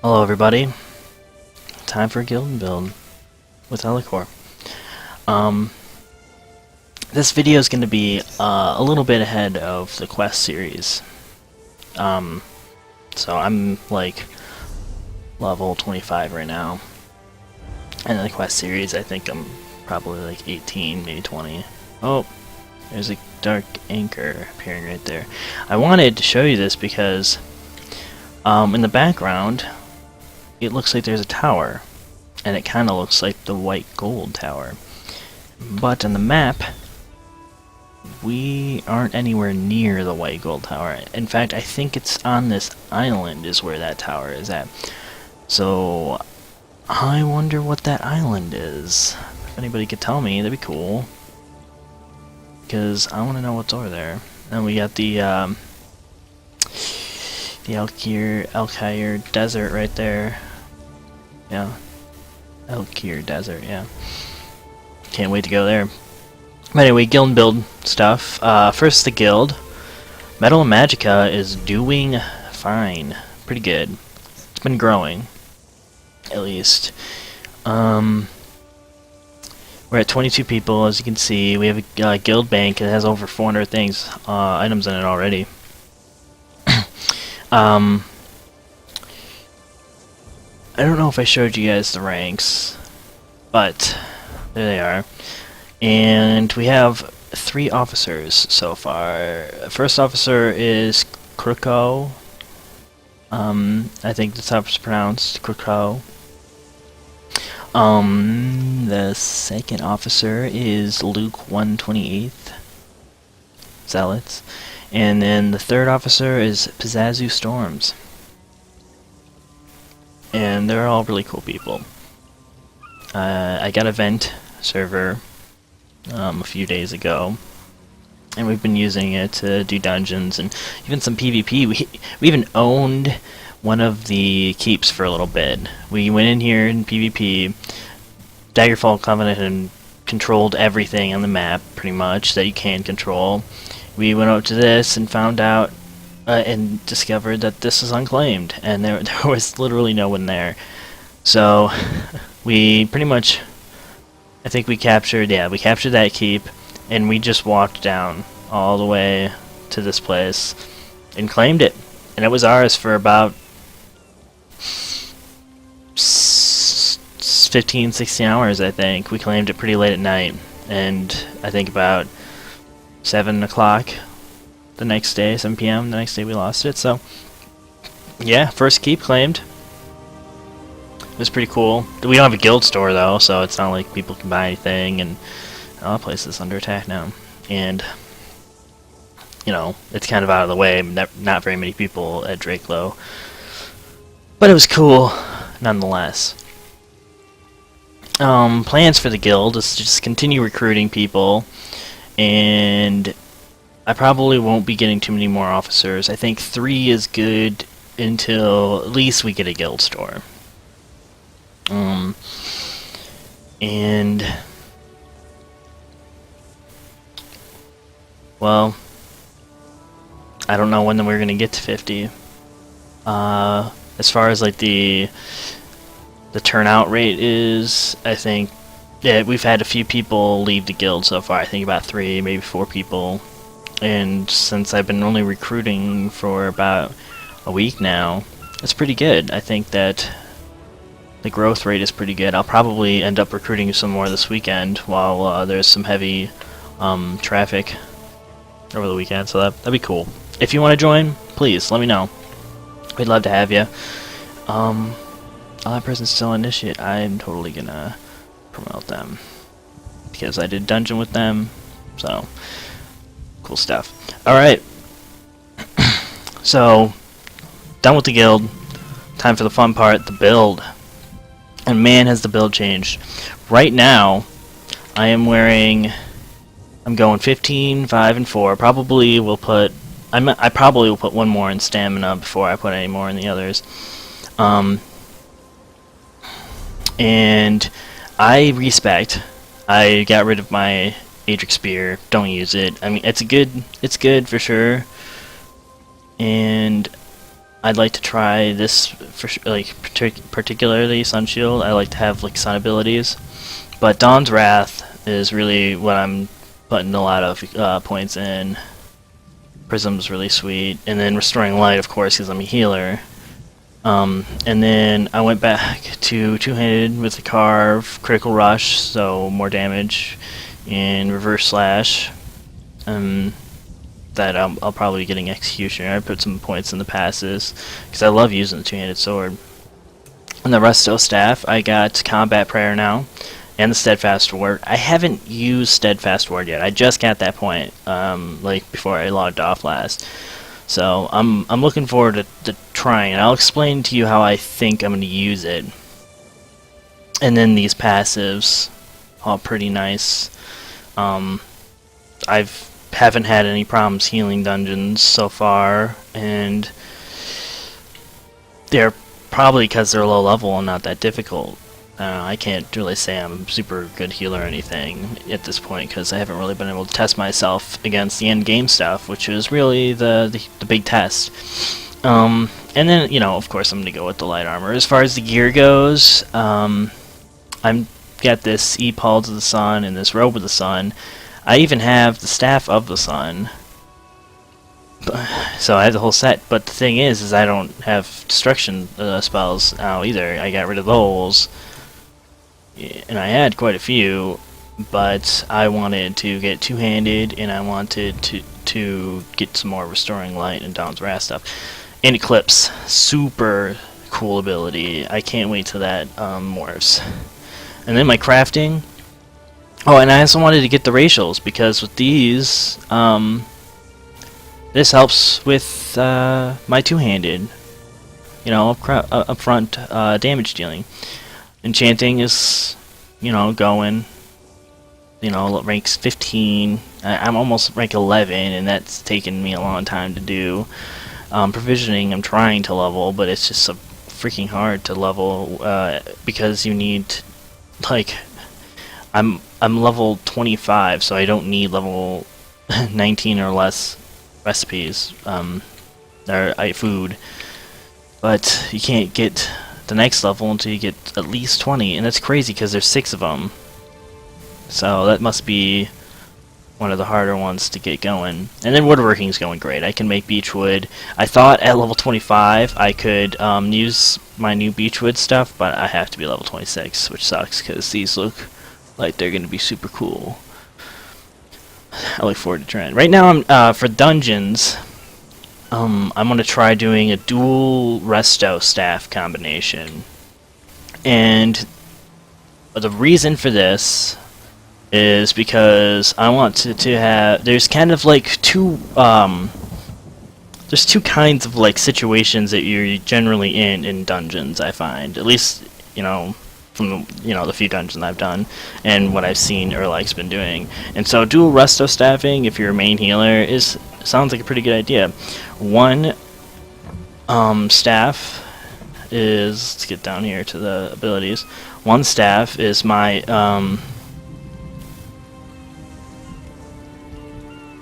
Hello everybody, time for a guild build with Elekor. This video is going to be a little bit ahead of the quest series. So I'm like level 25 right now, and in the quest series I think I'm probably like 18, maybe 20. Oh, there's a dark anchor appearing right there. I wanted to show you this because in the background it looks like there's a tower, and it kind of looks like the white gold tower. But on the map, we aren't anywhere near the white gold tower. In fact, I think it's on this island is where that tower is at. So, I wonder what that island is. If anybody could tell me, that'd be cool. Because I want to know what's over there. And we got the Elekor Desert right there. Yeah. Elekor Desert, yeah. Can't wait to go there. But anyway, guild build stuff. First, the guild. Metal and Magicka is doing fine. Pretty good. It's been growing. At least. We're at 22 people, as you can see. We have a guild bank. It has over 400 things, items in it already. I don't know if I showed you guys the ranks, but there they are. And we have 3 officers so far. First officer is Kroko. I think that's how it's pronounced, Kroko. The second officer is Luke 128th Zealots. And then the third officer is Pizzazu Storms. And they're all really cool people. I got a vent server a few days ago, and we've been using it to do dungeons and even some PvP. We even owned one of the keeps for a little bit. We went in here in PvP, Daggerfall Covenant, and controlled everything on the map, pretty much, that you can control. We went up to this and found out and discovered that this is unclaimed, and there was literally no one there. So we pretty much, I think we captured that keep, and we just walked down all the way to this place and claimed it. And it was ours for about 15, 16 hours, I think. We claimed it pretty late at night, and I think about 7 o'clock the next day, 7 p.m. the next day we lost it. So yeah, first keep claimed. It was pretty cool. We don't have a guild store though, so it's not like people can buy anything, and all the place is under attack now. And you know, it's kind of out of the way. Not very many people at Drakelow, but it was cool nonetheless. Plans for the guild is to just continue recruiting people, and I probably won't be getting too many more officers. I think 3 is good until at least we get a guild store. And well, I don't know when we're gonna get to 50. As far as like the turnout rate is, I think we've had a few people leave the guild so far. I think about 3, maybe 4 people. And since I've been only recruiting for about a week now, it's pretty good. I think that the growth rate is pretty good. I'll probably end up recruiting some more this weekend while there's some heavy traffic over the weekend, so that'd be cool. If you want to join, please let me know. We'd love to have you. That person's still initiate. I'm totally gonna promote them because I did dungeon with them, so cool stuff. Alright, so done with the guild. Time for the fun part, the build. And man, has the build changed. Right now, I'm going 15, 5, and 4. Probably will put, I probably will put 1 more in stamina before I put any more in the others. And I respect. I got rid of my Adric Spear. Don't use it. I mean, it's good for sure. And I'd like to try this for like particularly Sun Shield. I like to have like Sun abilities, but Dawn's Wrath is really what I'm putting a lot of points in. Prism's really sweet, and then Restoring Light, of course, because I'm a healer. And then I went back to two-handed with the Carve, Critical Rush, so more damage, and Reverse Slash. That I'll probably be getting Executioner. I put some points in the passes because I love using the two-handed sword. And the Resto Staff, I got Combat Prayer now, and the Steadfast Ward. I haven't used Steadfast Ward yet. I just got that point, like before I logged off last. So I'm looking forward to trying it. I'll explain to you how I think I'm going to use it. And then these passives, all pretty nice. Haven't had any problems healing dungeons so far, and they're probably because they're low level and not that difficult. I can't really say I'm a super good healer or anything at this point because I haven't really been able to test myself against the end game stuff, which is really the big test. And then, you know, of course I'm going to go with the light armor. As far as the gear goes, I'm got this Pulse of the Sun and this Robe of the Sun. I even have the Staff of the Sun. So I have the whole set, but the thing is I don't have destruction spells now either. I got rid of those. And I had quite a few, but I wanted to get two-handed, and I wanted to get some more Restoring Light and Dawn's Wrath stuff. And Eclipse, super cool ability. I can't wait till that morphs. And then my crafting. Oh, and I also wanted to get the racials, because with these, this helps with my two-handed, you know, up front damage dealing. Enchanting is, you know, going, you know, ranks 15. I'm almost rank 11, and that's taken me a long time to do. Provisioning, I'm trying to level, but it's just so freaking hard to level because you need, like, I'm level 25, so I don't need level 19 or less recipes or food, but you can't get the next level until you get at least 20, and that's crazy because there's 6 of them. So that must be one of the harder ones to get going. And then woodworking is going great. I can make beechwood. I thought at level 25 I could use my new beechwood stuff, but I have to be level 26, which sucks because these look like they're going to be super cool. I look forward to trying. Right now, I'm for dungeons. I'm going to try doing a dual resto staff combination. And the reason for this is because I want to have... There's kind of like there's two kinds of like situations that you're generally in dungeons, I find. At least, you know, from the few dungeons I've done and what I've seen Erlike's been doing. And so dual resto staffing, if you're a main healer, sounds like a pretty good idea. One staff is, let's get down here to the abilities. One staff is my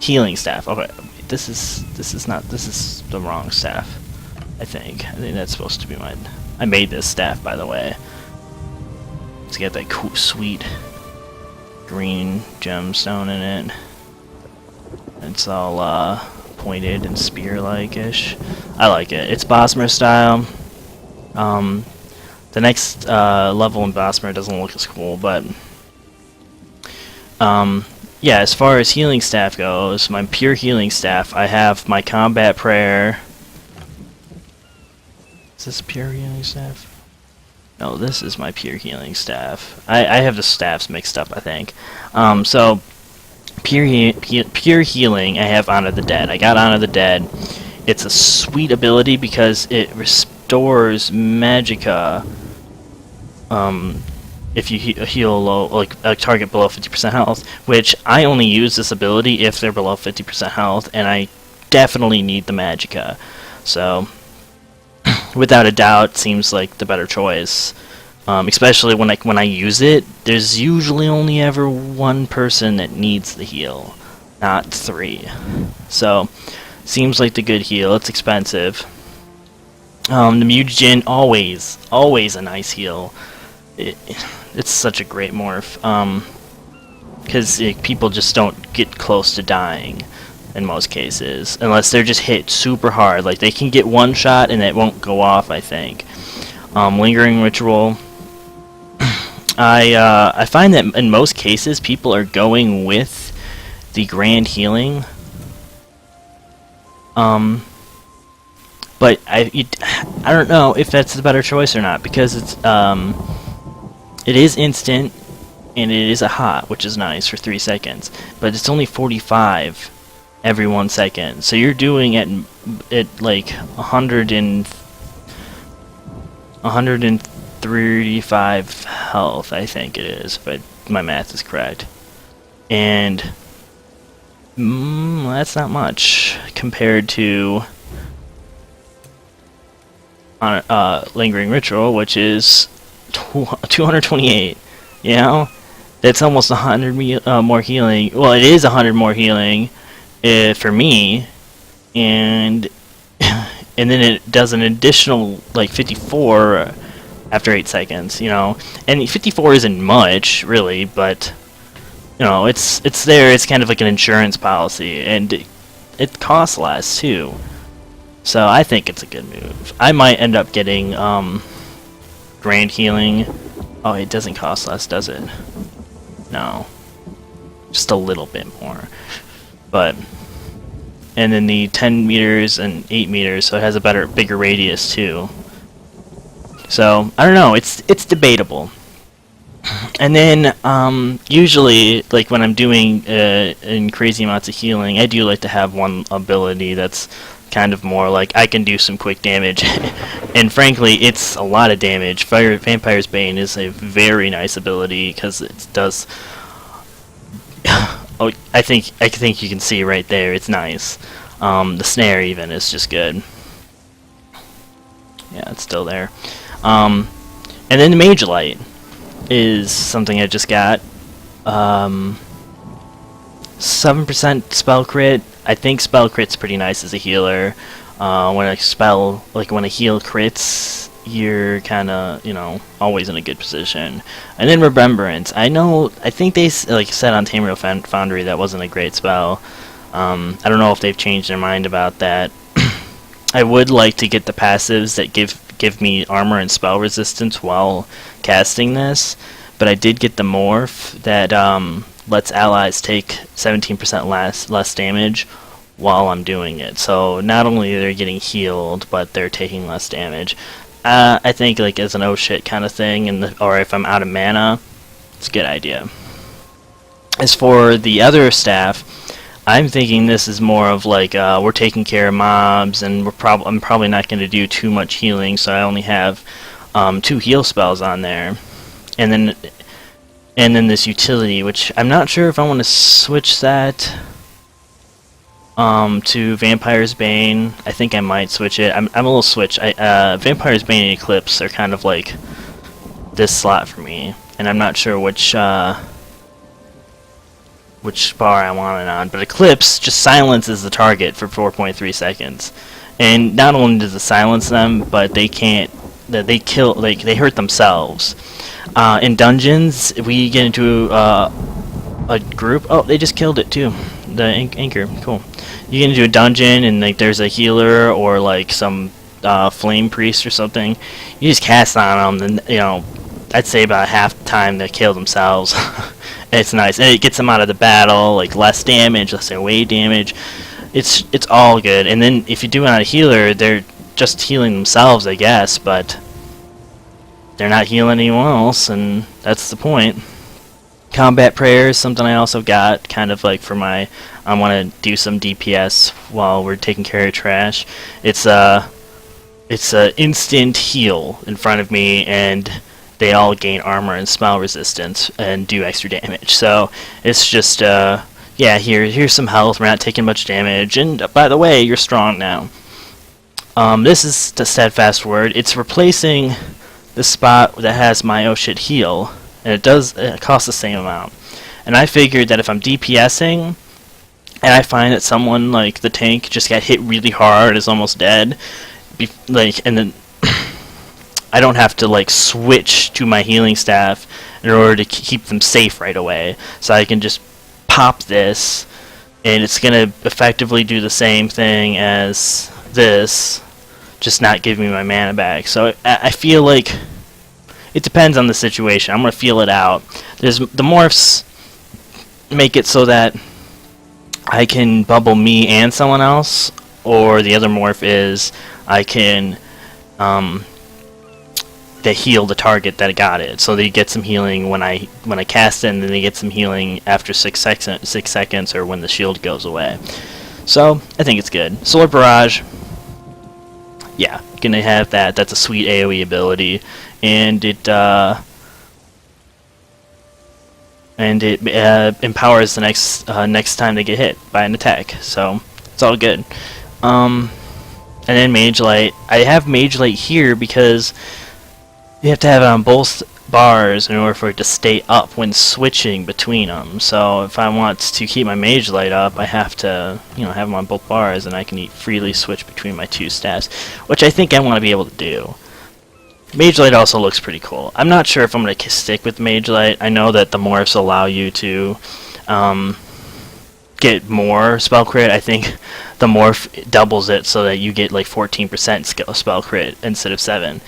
healing staff. Okay, this is the wrong staff. I think that's supposed to be mine. I made this staff, by the way. It's got that cool, sweet green gemstone in it. It's all pointed and spear-like-ish. I like it. It's Bosmer style. The next level in Bosmer doesn't look as cool, but yeah, as far as healing staff goes, my pure healing staff, I have my combat prayer. Is this pure healing staff? No, this is my pure healing staff. I have the staffs mixed up, I think. So pure healing, I have Honor the Dead. I got Honor the Dead. It's a sweet ability because it restores Magicka if you heal low, like a target below 50% health, which I only use this ability if they're below 50% health, and I definitely need the Magicka. So without a doubt, seems like the better choice. Especially when I use it, there's usually only ever one person that needs the heal, not 3. So seems like the good heal. It's expensive, The mutagen, always a nice heal. It's such a great morph. Because people just don't get close to dying in most cases, unless they're just hit super hard. Like, they can get one shot and it won't go off, I think. Lingering Ritual. I find that in most cases people are going with the Grand Healing. But I don't know if that's the better choice or not, because it is instant and it is a hot, which is nice for 3 seconds, but it's only 45 every 1 second. So you're doing it at like 135 health, I think it is, but my math is correct. And that's not much compared to Lingering Ritual, which is 228. You know, that's almost 100 more healing. Well, it is 100 more healing for me, and and then it does an additional like 54 after 8 seconds. You know, and 54 isn't much really, but you know, it's there. It's kind of like an insurance policy, and it costs less too. So I think it's a good move. I might end up getting Grand Healing. Oh, it doesn't cost less, does it? No. Just a little bit more. But and then the 10 meters and 8 meters, so it has a bigger radius too. So I don't know. It's debatable. And then usually, like when I'm doing in crazy amounts of healing, I do like to have one ability that's kind of more like I can do some quick damage. And frankly, it's a lot of damage. Vampire's Bane is a very nice ability because it does. Oh, I think you can see right there. It's nice. The snare even is just good. Yeah, it's still there. And then the Mage Light is something I just got. 7% spell crit. I think spell crit's pretty nice as a healer. When a heal crits, you're kind of, you know, always in a good position. And then Remembrance. I think they said on Tamriel Foundry that wasn't a great spell. I don't know if they've changed their mind about that. I would like to get the passives that give me armor and spell resistance while casting this, but I did get the morph that lets allies take 17% less damage while I'm doing it. So not only are they getting healed, but they're taking less damage. I think like as an oh shit kind of thing, or if I'm out of mana, it's a good idea. As for the other staff, I'm thinking this is more of like we're taking care of mobs, and I'm probably not going to do too much healing, so I only have 2 heal spells on there, and then this utility, which I'm not sure if I want to switch that to Vampire's Bane. I think I might switch it. I'm a little switch. Vampire's Bane and Eclipse are kind of like this slot for me, and I'm not sure which bar I want it on. But Eclipse just silences the target for 4.3 seconds, and not only does it silence them, but they can't. They kill. They hurt themselves. In dungeons, we get into a group. Oh, they just killed it too. The anchor, cool. You get into a dungeon and like there's a healer or like some flame priest or something. You just cast on them, and you know, I'd say about half the time they kill themselves. It's nice, and it gets them out of the battle. Like less damage, less away damage. It's all good. And then if you do it on a healer, they're just healing themselves, I guess, but they're not healing anyone else, and that's the point. Combat Prayer is something I also got, kind of like for I want to do some DPS while we're taking care of trash. It's a instant heal in front of me, and they all gain armor and spell resistance and do extra damage. So it's just yeah, here's some health. We're not taking much damage, and by the way, you're strong now. This is the Steadfast Word. It's replacing the spot that has my oh shit heal, and it costs the same amount. And I figured that if I'm DPSing and I find that someone like the tank just got hit really hard, is almost dead, like, and then I don't have to like switch to my healing staff in order to keep them safe right away. So I can just pop this, and it's gonna effectively do the same thing as this, just not give me my mana back. So I feel like it depends on the situation. I'm gonna feel it out. There's the morphs make it so that I can bubble me and someone else, or the other morph is I can they heal the target that got it, so they get some healing when I cast it, and then they get some healing after 6 seconds or when the shield goes away. So I think it's good. Solar Barrage, yeah, gonna have that. That's a sweet AoE ability, and it empowers the next time they get hit by an attack. So it's all good. And then Mage Light. I have Mage Light here because you have to have it on both bars in order for it to stay up when switching between them. So if I want to keep my Mage Light up, I have to, have them on both bars, and I can freely switch between my two staffs, which I think I want to be able to do. Mage Light also looks pretty cool. I'm not sure if I'm going to stick with Mage Light. I know that the morphs allow you to get more spell crit. I think the morph doubles it so that you get like 14% spell crit instead of 7.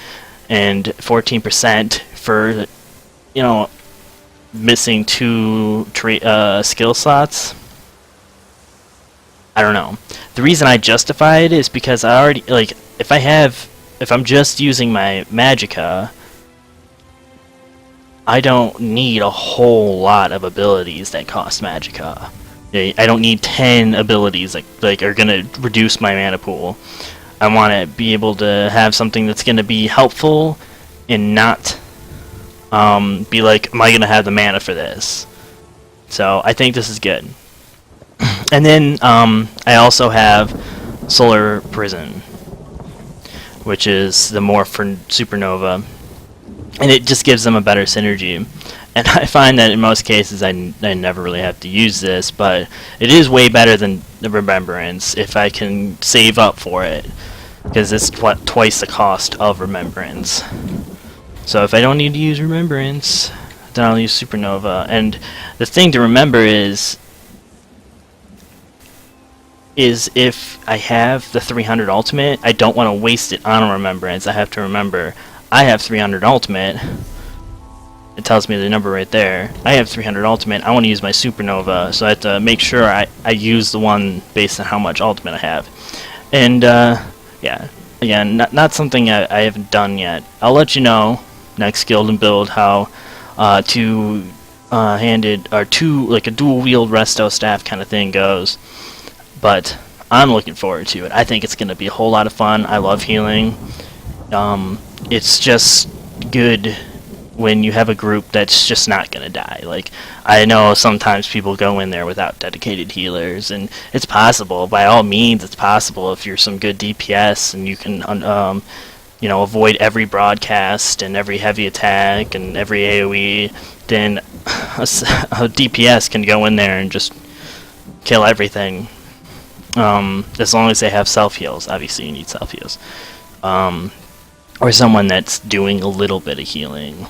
And 14% for, missing 2 skill slots. I don't know. The reason I justify it is because I already, like, if I'm just using my Magicka, I don't need a whole lot of abilities that cost Magicka. I don't need 10 abilities that are gonna reduce my mana pool. I want to be able to have something that's going to be helpful and not be like, am I going to have the mana for this? So I think this is good. And then I also have Solar Prison, which is the morph for Supernova, and it just gives them a better synergy. And I find that in most cases I never really have to use this, but it is way better than the Remembrance if I can save up for it, because it's twice the cost of Remembrance. So if I don't need to use Remembrance, then I'll use Supernova. And the thing to remember is if I have the 300 ultimate, I don't want to waste it on a Remembrance. I have to remember I have 300 ultimate. It tells me the number right there. I have 300 ultimate. I want to use my Supernova, so I have to make sure I use the one based on how much ultimate I have. And yeah, again, not something I haven't done yet. I'll let you know next Guild and Build how two-handed or like a dual-wield resto staff kind of thing goes. But I'm looking forward to it. I think it's going to be a whole lot of fun. I love healing. It's just good when you have a group that's just not going to die. Like, I know sometimes people go in there without dedicated healers, and it's possible. By all means, it's possible if you're some good DPS and you can, avoid every broadcast and every heavy attack and every AoE, then a DPS can go in there and just kill everything. As long as they have self-heals. Obviously, you need self-heals. Or someone that's doing a little bit of healing.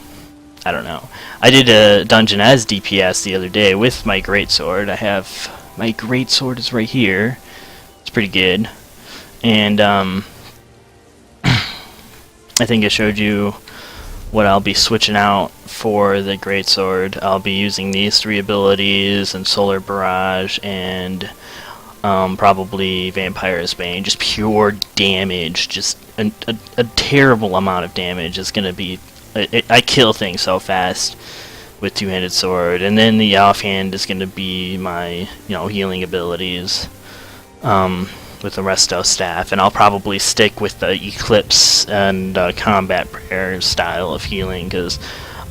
I don't know. I did a dungeon as DPS the other day with my greatsword. My greatsword is right here. It's pretty good. And I think I showed you what I'll be switching out for the greatsword. I'll be using these 3 abilities and Solar Barrage and probably Vampire's Bane. Just pure damage. Just a terrible amount of damage is going to be... I kill things so fast with two-handed sword, and then the offhand is going to be my healing abilities with the resto staff, and I'll probably stick with the Eclipse and Combat Prayer style of healing, because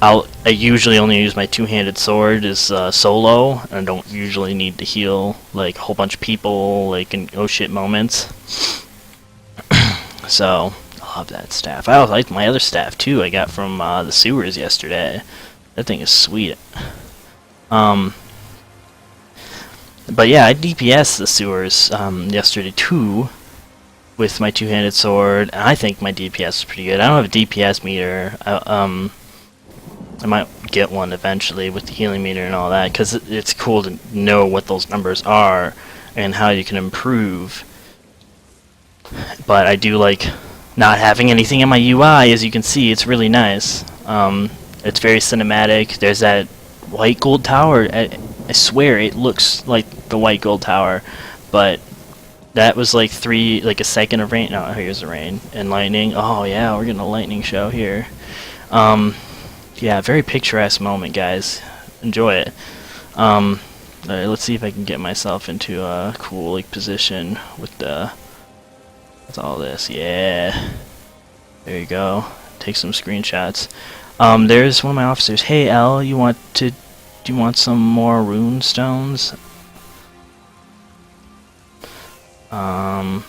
I usually only use my two-handed sword as solo, and I don't usually need to heal like a whole bunch of people like in oh shit moments. So I love that staff. I like my other staff too. I got from the sewers yesterday. That thing is sweet. But yeah, I DPS the sewers yesterday too, with my two-handed sword. I think my DPS is pretty good. I don't have a DPS meter. I might get one eventually with the healing meter and all that, because it's cool to know what those numbers are and how you can improve. But I do like not having anything in my UI. As you can see, it's really nice. It's very cinematic. There's that white gold tower. I swear it looks like the white gold tower, but that was like a second of rain. No, here's the rain and lightning. Oh yeah, we're getting a lightning show here. Yeah, very picturesque moment, guys. Enjoy it. Alright, let's see if I can get myself into a cool like position with all this. Yeah, there you go. Take some screenshots. There's one of my officers. Hey L, do you want some more rune stones? I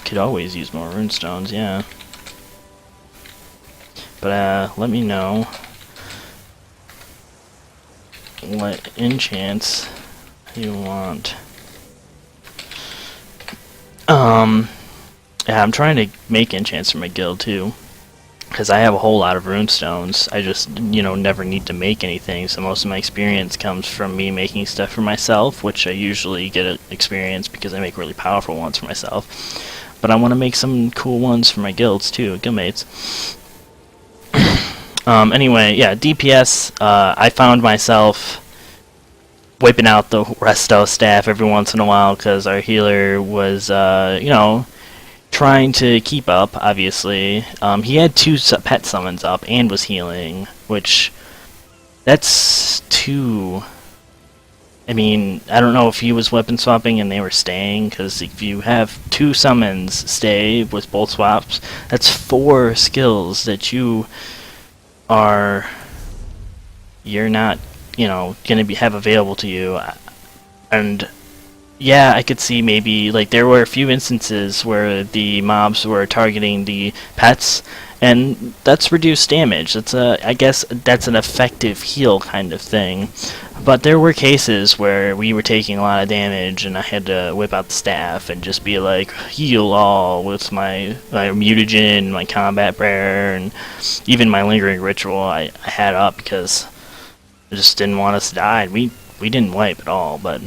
could always use more rune stones, yeah. But let me know what enchants you want. Yeah, I'm trying to make enchants for my guild too, because I have a whole lot of rune stones. I just, never need to make anything, so most of my experience comes from me making stuff for myself, which I usually get experience because I make really powerful ones for myself. But I want to make some cool ones for my guilds too, guildmates. Anyway, yeah, DPS, I found myself wiping out the resto staff every once in a while because our healer was, trying to keep up, obviously. He had 2 pet summons up and was healing, which, that's 2. I mean, I don't know if he was weapon swapping and they were staying, because if you have 2 summons stay with both swaps, that's 4 skills that you're not, gonna have available to you. And yeah, I could see maybe, like, there were a few instances where the mobs were targeting the pets, and that's reduced damage. That's I guess that's an effective heal kind of thing. But there were cases where we were taking a lot of damage, and I had to whip out the staff and just be like, heal all with my mutagen, my combat prayer, and even my lingering ritual I had up because I just didn't want us to die. We didn't wipe at all, but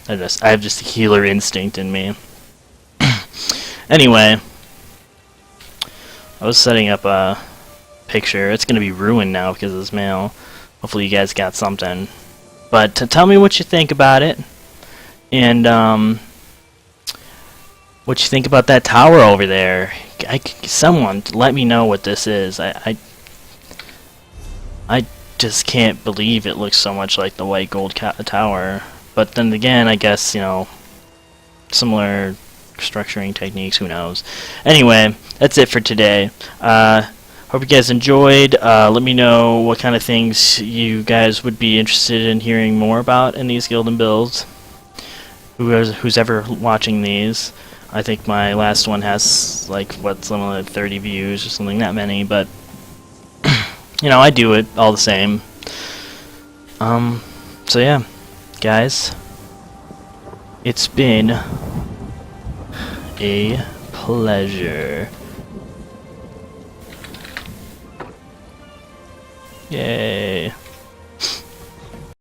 I have just a healer instinct in me. Anyway, I was setting up a picture. It's gonna be ruined now because of this mail. Hopefully you guys got something. But tell me what you think about it, and what you think about that tower over there. Someone let me know what this is. I just can't believe it looks so much like the white gold tower. But then again, I guess, similar structuring techniques, who knows. Anyway, that's it for today. Hope you guys enjoyed. Let me know what kind of things you guys would be interested in hearing more about in these guild and builds. Who's ever watching these. I think my last one has, like, something like 30 views or something, not many, but I do it all the same. So yeah, guys, it's been a pleasure. Yay.